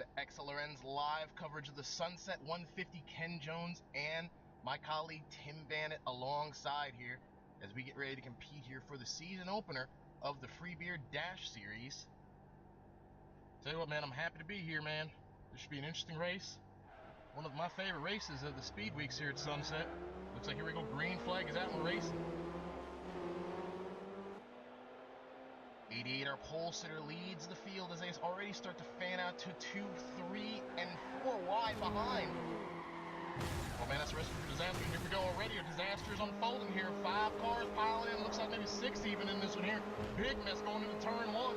to XLRN's live coverage of the Sunset 150 Ken Jones and my colleague Tim Bannett alongside here as we get ready to compete here for the season opener of the Free Beer Dash Series. Tell you what, man, I'm happy to be here, man. This should be an interesting race. One of my favorite races of the speed weeks here at Sunset. Looks like here we go, green flag is out and we're racing. 88, our pole sitter, leads the field as they already start to fan out to 2, 3, and 4 wide behind. Oh man, that's a recipe for disaster. Here we go already. A disaster is unfolding here. 5 cars piling in. Looks like maybe 6 even in this one here. Big mess going into turn 1.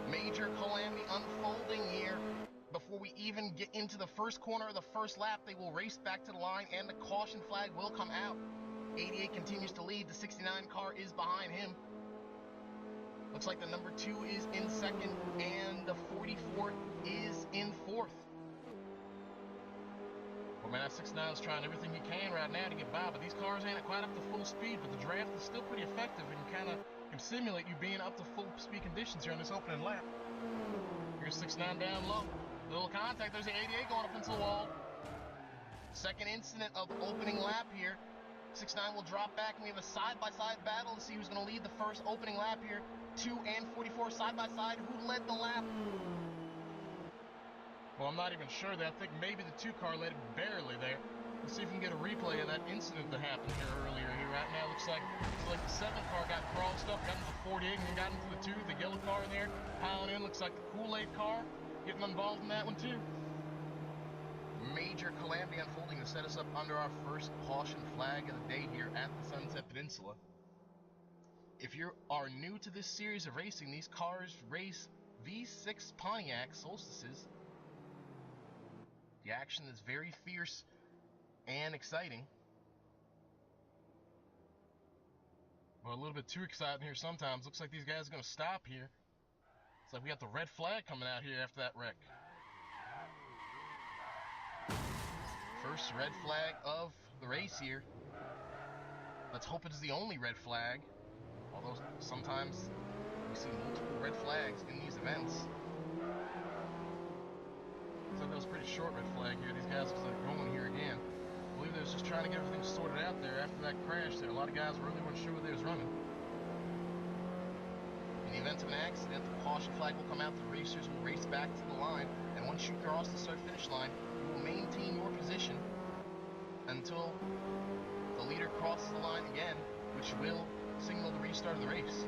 Major calamity unfolding here. Before we even get into the first corner of the first lap, they will race back to the line and the caution flag will come out. 88 continues to lead. The 69 car is behind him. Looks like the number 2 is in second and the 44 is in fourth. Well, man, that 69 is trying everything he can right now to get by, but these cars ain't quite up to full speed, but the draft is still pretty effective and can simulate you being up to full speed conditions here on this opening lap. Here's 69 down low. Little contact. There's the 88 going up into the wall. Second incident of the opening lap here. 69 will drop back, and we have a side-by-side battle to see who's going to lead the first opening lap here. 2 and 44 side-by-side. Who led the lap? Well, I'm not even sure that. I think maybe the 2 car led barely there. Let's see if we can get a replay of that incident that happened here earlier. Here right now looks like the 7 car got crossed up, got into the 48, and then got into the 2. The yellow car there piling in. Looks like the Kool-Aid car getting involved in that one too. Major calamity unfolding to set us up under our first caution flag of the day here at the Sunset Peninsula. If you are new to this series of racing, these cars race V6 Pontiac Solstices. The action is very fierce and exciting. Well, a little bit too exciting here sometimes. Looks like these guys are going to stop here. It's like we got the red flag coming out here after that wreck. First red flag of the race here. Let's hope it is the only red flag. Although sometimes we see multiple red flags in these events. Looks like that was a pretty short red flag here. These guys looks like they're going here again. I believe they was just trying to get everything sorted out there after that crash there. A lot of guys really weren't sure where they was running. In the event of an accident, the caution flag will come out. The racers will race back to the line. And once you cross the start-finish line, you will maintain your position until the leader crosses the line again, which will signal the restart of the race.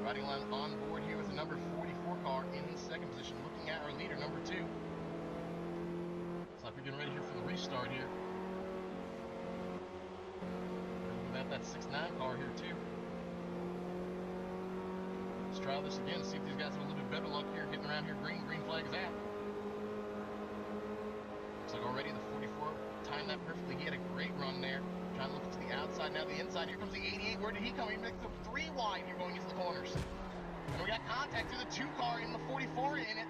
Riding line on board here with the number 44 car in the second position, looking at our leader, number 2. Looks like we're getting ready here for the restart here. We got that 69 car here too. Let's try this again, see if these guys have a little bit better luck here, getting around here. Green flag is out. Looks like already the 44 timed that perfectly. He had a great run there. Trying to look to the outside, now the inside. Here comes the 88. Where did he come? He makes the 3 wide here going into the corners. And we got contact through the 2 car in the 44 in it.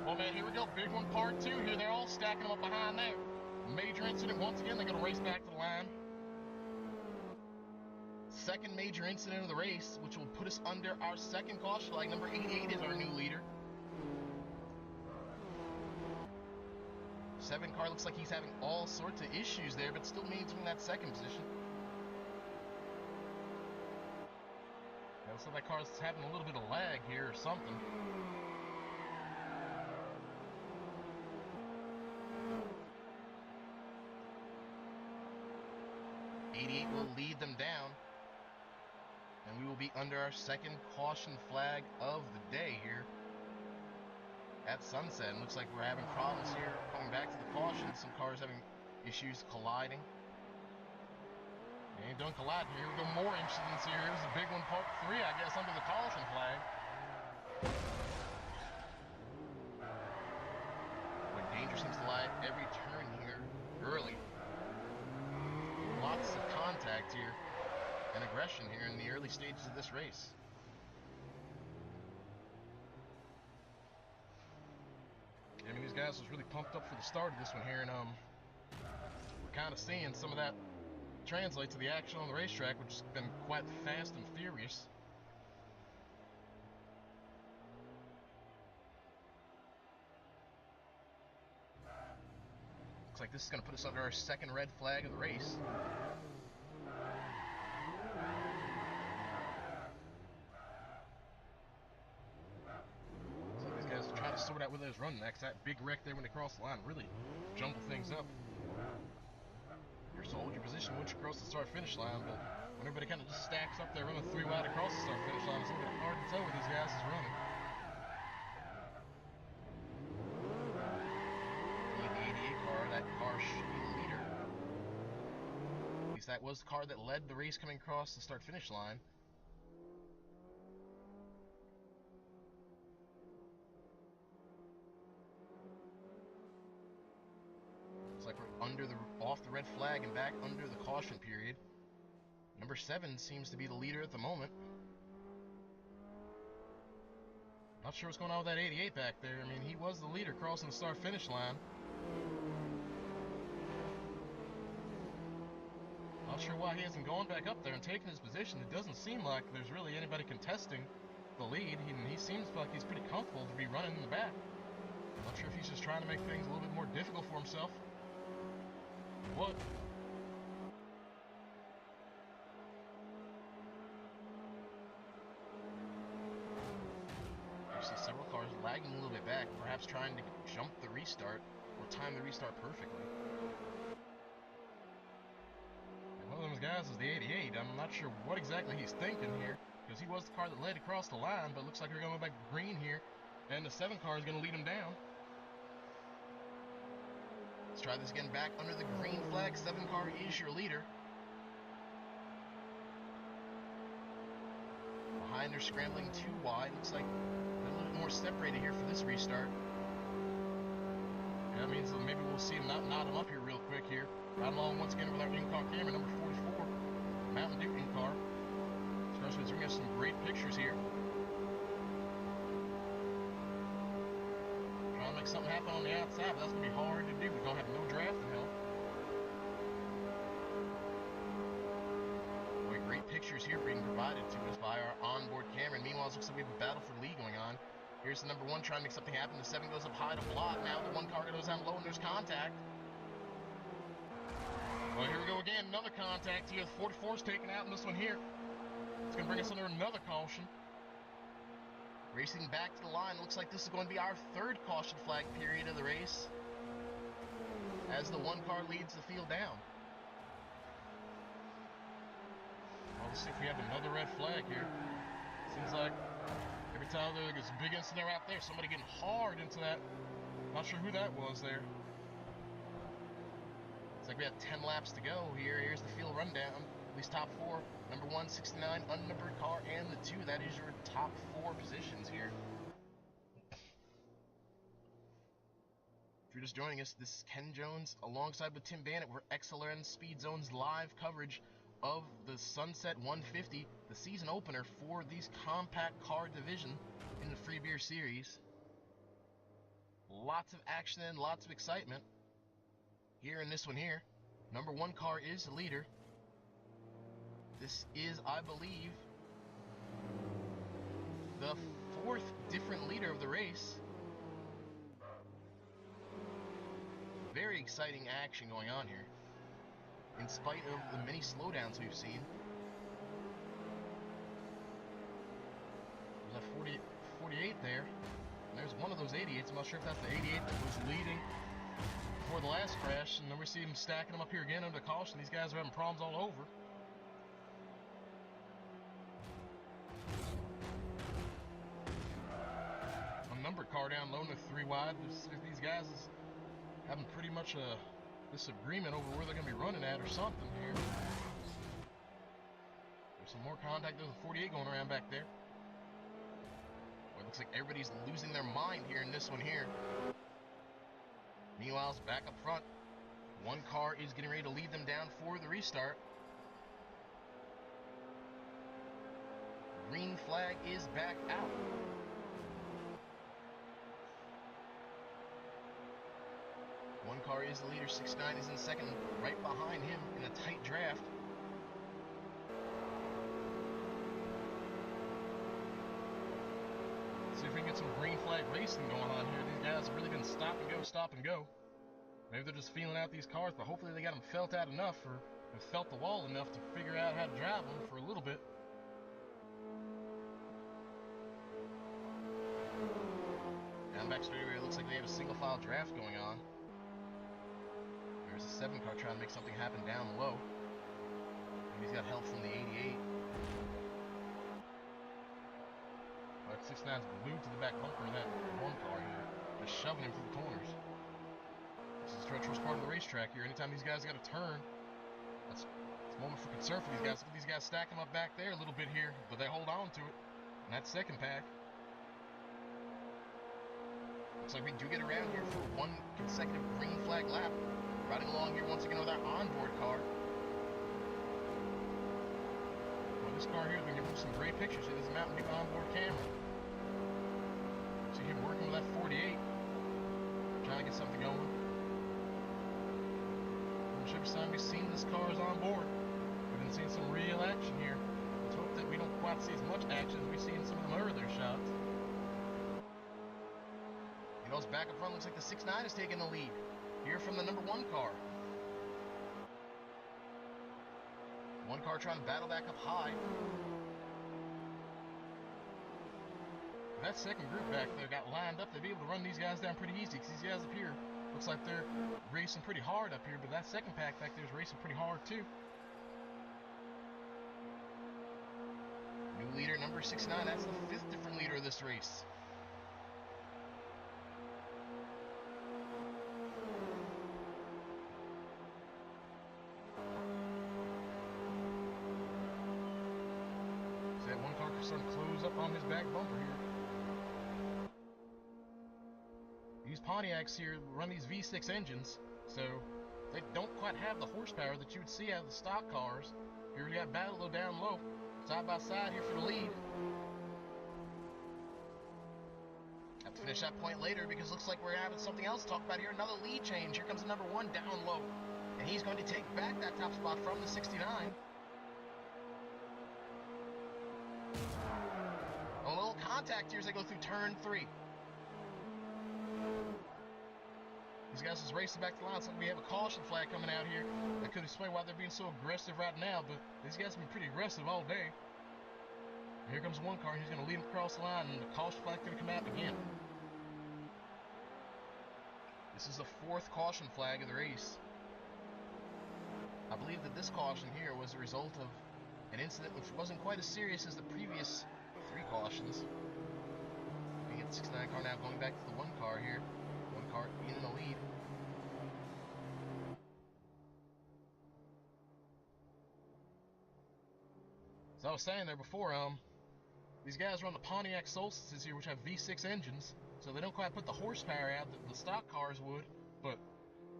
Well, man, here we go. Big one, part 2 here. They're all stacking them up behind there. Major incident once again. They're going to race back to the line. Second major incident of the race, which will put us under our second caution flag. Number 88 is our new leader. 7 car looks like he's having all sorts of issues there, but still maintaining that second position. Yeah, looks like that car's having a little bit of lag here or something. '88 will lead them down, and we will be under our second caution flag of the day here at Sunset. And looks like we're having problems here coming back to the caution. Some cars having issues colliding. They ain't done colliding here. We go, more incidents here. Here's a big one, part 3, I guess, under the caution flag. But danger seems to lie at every turn here early. Lots of contact here and aggression here in the early stages of this race. I mean, these guys was really pumped up for the start of this one here, and we're kind of seeing some of that translate to the action on the racetrack, which has been quite fast and furious. like this is going to put us under our second red flag of the race. So these guys try to sort out where those running next. That big wreck there when they cross the line really jumble things up. You're to hold your position once you cross the start-finish line, but when everybody kind of just stacks up there running 3 wide across the start-finish line, it's a little bit hard to tell where these guys is running. The 88 car, that car should be the leader. At least that was the car that led the race coming across the start-finish line. Looks like we're off the red flag and back under the caution period. Number 7 seems to be the leader at the moment. Not sure what's going on with that 88 back there. I mean, he was the leader crossing the start-finish line. Not sure why he hasn't gone back up there and taken his position. It doesn't seem like there's really anybody contesting the lead. He seems like he's pretty comfortable to be running in the back. Not sure if he's just trying to make things a little bit more difficult for himself. What? You see several cars lagging a little bit back, perhaps trying to jump the restart or time the restart perfectly. And one of those guys is the 88. I'm not sure what exactly he's thinking here, because he was the car that led across the line, but it looks like we're going back green here, and the 7 car is going to lead him down. Let's try this again back under the green flag. 7 car is your leader. Behind, they're scrambling 2 wide. Looks like they're a little bit more separated here for this restart. Yeah, that means maybe we'll see him knot him up here real quick here. Right along once again with our in-car camera, number 44, Mountain Dew in-car. Especially bringing us some great pictures here. Trying to make something happen on the outside, but that's going to be hard to do. We're going to have no drafting help. Great pictures here being provided to us by our onboard camera. And meanwhile, it looks like we have a battle for the lead going on. Here's the number 1 trying to make something happen. The 7 goes up high to block. Now the 1 car goes down low and there's contact. Well, here we go again. Another contact here. The 44 is taken out in this one here. It's going to bring us under another caution. Racing back to the line. Looks like this is going to be our 3rd caution flag period of the race, as the 1 car leads the field down. Let's see if we have another red flag here. Seems like every time there's a big incident out there, somebody getting hard into that. Not sure who that was there. It's like we have 10 laps to go here. Here's the field rundown. At least top 4. Number 1, 69, unnumbered car, and the 2. That is your top 4 positions here. If you're just joining us, this is Ken Jones alongside with Tim Bannett. We're XLN Speed Zone's live coverage of the Sunset 150, the season opener for these compact car division in the Free Beer Series. Lots of action and lots of excitement here in this one here. Number 1 car is the leader. This is, I believe, the 4th different leader of the race. Very exciting action going on here, in spite of the many slowdowns we've seen. There's that 48 there, and there's one of those 88s. I'm not sure if that's the 88 that was leading before the last crash, and then we see them stacking them up here again under caution. These guys are having problems all over. A numbered car down low in the 3 wide. These guys is having pretty much a disagreement over where they're going to be running at or something here. There's some more contact. There's a 48 going around back there. Well, it looks like everybody's losing their mind here in this one here. Meanwhile, it's back up front. 1 car is getting ready to lead them down for the restart. Green flag is back out. One car is the leader, 69 is in second, right behind him in a tight draft. See if we can get some green flag racing going on here. These guys have really been stop and go, stop and go. Maybe they're just feeling out these cars, but hopefully they got them felt out enough or have felt the wall enough to figure out how to drive them for a little bit. Down back straightaway, it looks like they have a single file draft going on. There's a 7 car trying to make something happen down low. Maybe he's got help from the 88. But 69's glued to the back bumper of that 1 car here, just shoving him through the corners. This is the treacherous part of the racetrack here. Anytime these guys got to turn, it's a moment for concern for these guys. Look at these guys stacking up back there a little bit here, but they hold on to it. And that second pack. Looks like we do get around here for 1 consecutive green flag lap. Riding along here once again with our onboard car. Well, this car here has been giving some great pictures. It is a Mountain Dew onboard camera. See him working with that 48, trying to get something going. Every time we've seen this car is on board, we've been seeing some real action here. Let's hope that we don't quite see as much action as we've seen in some of the earlier shots. You know, back up front looks like the 6.9 is taking the lead here from the number 1 car. 1 car trying to battle back up high. That second group back there got lined up. They'd be able to run these guys down pretty easy because these guys up here looks like they're racing pretty hard up here, but that second pack back there is racing pretty hard too. New leader, number 6.9. That's the 5th different leader of this race. So that 1 car starting to close up on his back bumper here. These Pontiacs here run these V6 engines, so they don't quite have the horsepower that you would see out of the stock cars. Here we got Battle down low, side by side here for the lead. Have to finish that point later because looks like we're having something else to talk about here. Another lead change. Here comes the number 1 down low, and he's going to take back that top spot from the 69. A little contact here as they go through turn 3. These guys just racing back to the line. Looks like we have a caution flag coming out here. That could explain why they're being so aggressive right now, but these guys have been pretty aggressive all day. And here comes 1 car, and he's going to lead him across the line, and the caution flag's going to come out again. This is the 4th caution flag of the race. I believe that this caution here was a result of an incident which wasn't quite as serious as the previous 3 cautions. We get the 69 car now going back to the 1 car here. 1 car in the lead. As I was saying there before, these guys run the Pontiac Solstices here, which have V6 engines, so they don't quite put the horsepower out that the stock cars would, but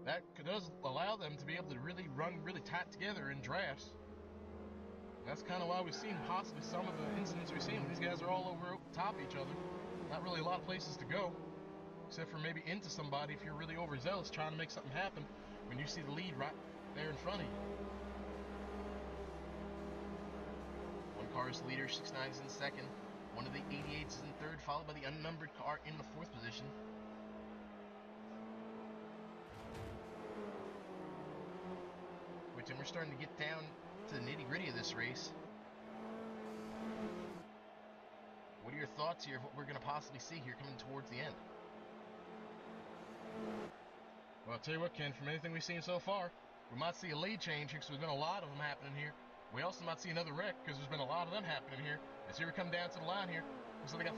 that does allow them to be able to really run really tight together in drafts. And that's kind of why we've seen possibly some of the incidents we've seen. These guys are all over top each other. Not really a lot of places to go, except for maybe into somebody if you're really overzealous trying to make something happen when you see the lead right there in front of you. 1 car is the leader, 6.9 is in 2nd. One of the 88s is in 3rd, followed by the unnumbered car in the 4th position. Wait, and we're starting to get down to the nitty-gritty of this race. What are your thoughts here of what we're going to possibly see here coming towards the end? Well, I'll tell you what, Ken, from anything we've seen so far, we might see a lead change here because there's been a lot of them happening here. We also might see another wreck because there's been a lot of them happening here. As here we come down to the line here, looks like they got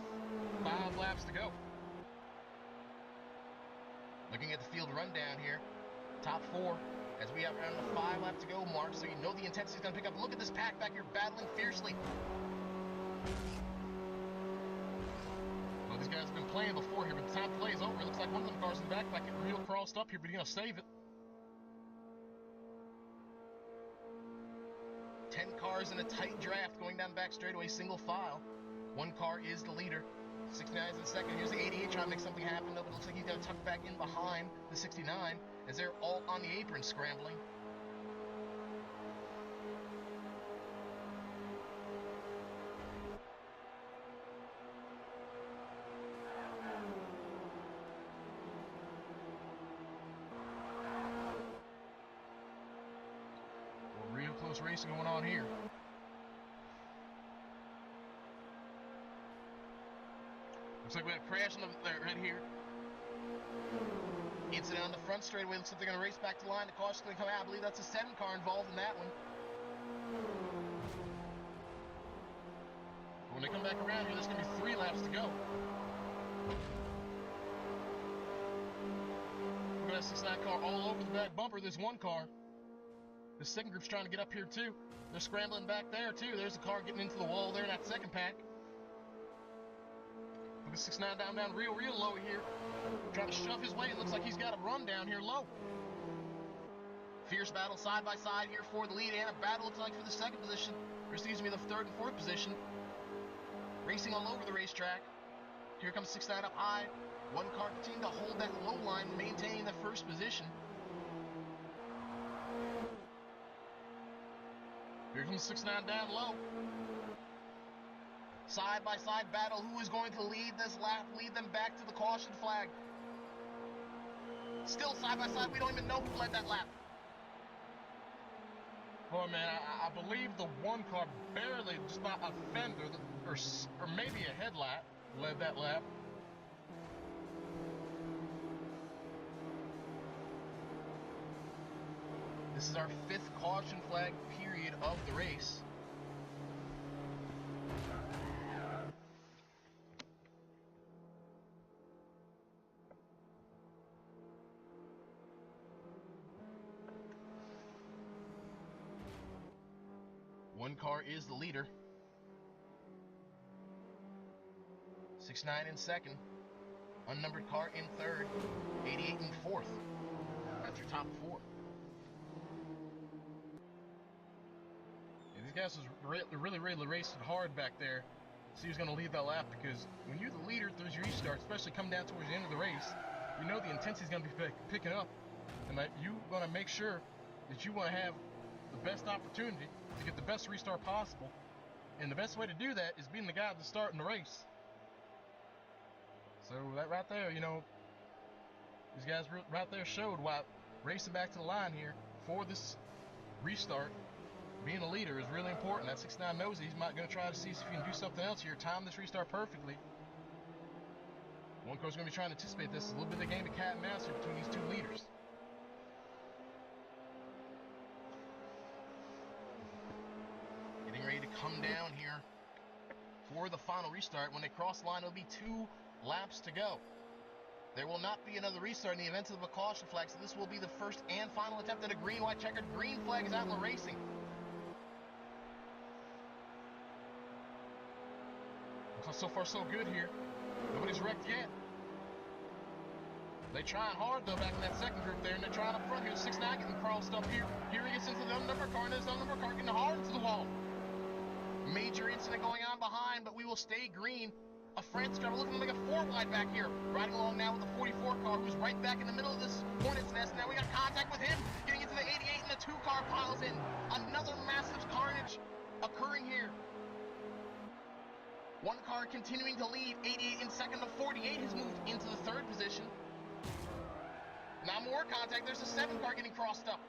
5 laps to go. Looking at the field rundown here, top 4, as we have around the 5 lap to go mark, so you know the intensity is going to pick up. Look at this pack back here battling fiercely. Well, these guys have been playing before here, but the time to play is over. It looks like one of them cars in the back might get real crossed up here, but he's going to save it. 10 cars in a tight draft going down the back straightaway, single file. 1 car is the leader. 69 is in 2nd. Here's the 88 trying to make something happen, though, but it looks like he's got to tuck back in behind the 69 as they're all on the apron scrambling. much racing going on here. Looks like we had a crash right here. Incident on the front straightaway. Looks like they're going to race back to the line. The caution's going to come out. I believe that's a 7 car involved in that one. When they come back around here, there's going to be 3 laps to go. We've got a 69 car all over the back bumper. There's 1 car. The second group's trying to get up here too. They're scrambling back there too. There's a car getting into the wall there in that second pack. Look at 69 down real low here. Trying to shove his way. It looks like he's got a run down here low. Fierce battle side by side here for the lead, and a battle looks like for the second position. Or excuse me, the third and fourth position. Racing all over the racetrack. Here comes 69 up high. 1 car continuing to hold that low line, maintaining the first position. Here comes 69 down low. Side by side battle. Who is going to lead this lap? Lead them back to the caution flag. Still side by side. We don't even know who led that lap. Oh man, I believe the 1 car barely, just not a fender, or maybe a headlight, led that lap. This is our 5th caution flag period of the race. One car is the leader. 69 in second. Unnumbered car in third. 88 in fourth. That's your top 4. These guys was really racing hard back there. See who's going to lead that lap, because when you're the leader through your restart, especially coming down towards the end of the race, you know the intensity is going to be picking up, and that you want to make sure that you want to have the best opportunity to get the best restart possible. And the best way to do that is being the guy that's starting the race. So that right there, you know, these guys right there showed why racing back to the line here for this restart, being a leader, is really important. That 69 knows he's not going to try to see if he can do something else here, time this restart perfectly. One coach is going to be trying to anticipate this. It's a little bit of a game of cat and mouse here between these 2 leaders. Getting ready to come down here for the final restart. When they cross the line, it'll be 2 laps to go. There will not be another restart in the event of a caution flag, so this will be the first and final attempt at a green-white checkered. Green flag is out in the racing. So far, so good here. Nobody's wrecked yet. They trying hard, though, back in that second group there, and they're trying up front here. 69 getting crossed up here. Here he gets into the unnumbered car, and there's the unnumbered car getting hard into the wall. Major incident going on behind, but we will stay green. A France driver looking like a 4 wide back here. Riding along now with the 44 car, who's right back in the middle of this hornet's nest. Now we got contact with him, getting into the 88, and the 2 car piles in. Another massive carnage occurring here. 1 car continuing to lead. 88 in second. The 48 has moved into the 3rd position. Now more contact. There's a 7 car getting crossed up.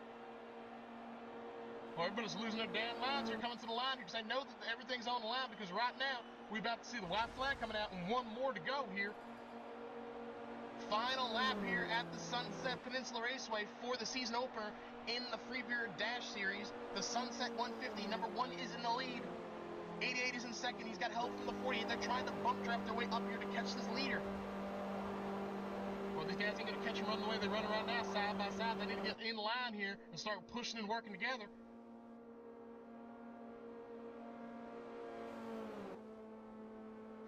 Well, everybody's losing their damn minds here coming to the line, because I know that everything's on the line, because right now we're about to see the white flag coming out and 1 more to go here. Final lap here at the Sunset Peninsula Raceway for the season opener in the Free Beer Dash Series. The Sunset 150, number 1 is in the lead. 88 is in second. He's got help from the 48. They're trying to bump draft their way up here to catch this leader. Well, these guys ain't going to catch him running the way they run around now, side by side. They need to get in line here and start pushing and working together.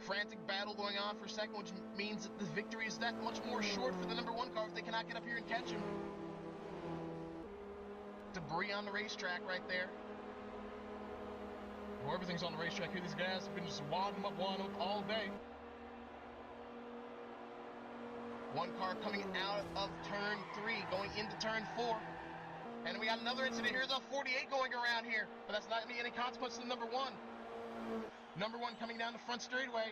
Frantic battle going on for second, which means that the victory is that much more short for the number 1 car if they cannot get up here and catch him. Debris on the racetrack right there. Well, everything's on the racetrack here. These guys have been just wadding up all day. 1 car coming out of turn 3, going into turn 4. And we got another incident here. The 48 going around here. But that's not going to be any consequence to number 1. Number 1 coming down the front straightaway.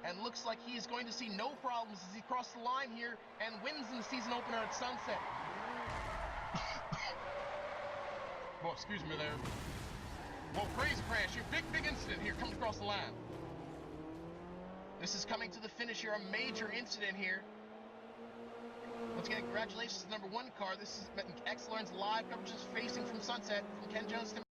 And looks like he is going to see no problems as he crosses the line here and wins in the season opener at Sunset. Boy, excuse me there. Whoa, crazy crash here. Big incident here. Comes across the line. This is coming to the finish here. A major incident here. Once again, congratulations to the #1 car. This is X Learn's live coverage, just facing from Sunset from Ken Jones.